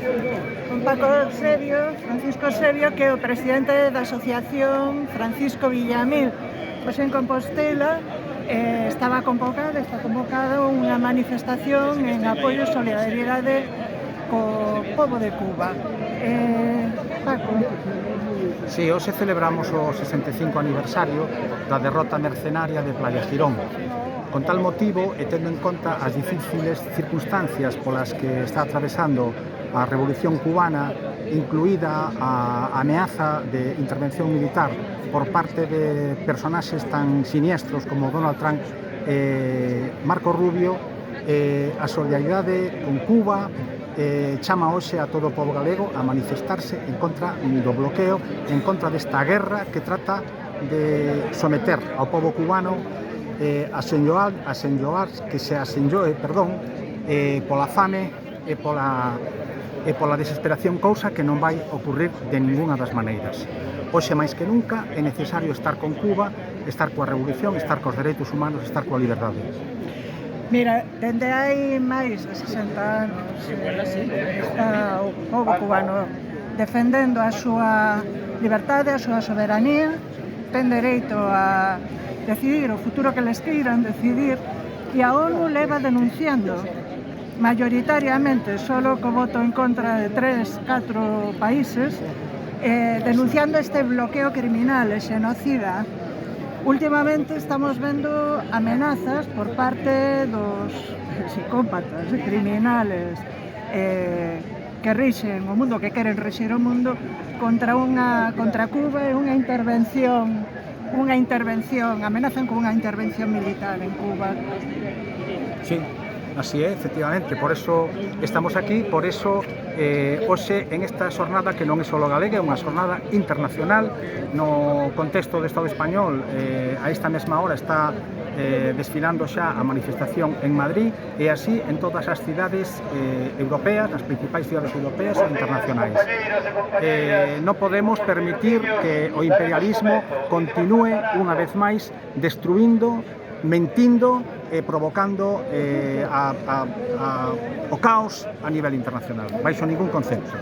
Con Francisco Sebio, que é o presidente da Asociación Francisco Villamil. Pois en Compostela está convocada unha manifestación en apoio e solidariedade co pobo de Cuba. Paco. Si, hoxe celebramos o 65 aniversario da derrota mercenaria de Playa Girón. Con tal motivo, e tendo en conta as difíciles circunstancias polas que está atravesando a Revolución Cubana, incluída a ameaza de intervención militar por parte de personaxes tan siniestros como Donald Trump e Marco Rubio, a solidaridade con Cuba chama hoxe a todo o pobo galego a manifestarse en contra do bloqueo, en contra desta guerra que trata de someter ao pobo cubano a que se asenlloe, pola fame e pola desesperación, cousa que non vai ocurrir de ningunha das maneiras. Hoxe máis que nunca é necesario estar con Cuba, estar coa revolución, estar cos dereitos humanos, estar coa liberdade. Mira, dende hai máis de 60 anos está o pobo cubano defendendo a súa liberdade, a súa soberanía, ten dereito a decidir o futuro que les queiran decidir, e a ONU leva denunciando mayoritariamente, solo co voto en contra de 3-4 países, denunciando este bloqueo criminal e xenocida. Últimamente estamos vendo amenazas por parte dos psicópatas e criminales que rixen o mundo, que queren rixir o mundo contra Cuba e unha intervención, amenazan con unha intervención militar en Cuba. Sí, así é, efectivamente, por eso estamos aquí, por eso hoxe en esta xornada que non é só galega, é unha xornada internacional. No contexto do Estado español, a esta mesma hora está desfilando xa a manifestación en Madrid, e así en todas as cidades europeas, nas principais cidades europeas e internacionais. Non podemos permitir que o imperialismo continúe unha vez máis destruindo, mentindo e provocando o caos a nivel internacional, baixo ningún concepto.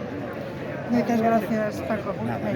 Moitas gracias, Paco. Nada,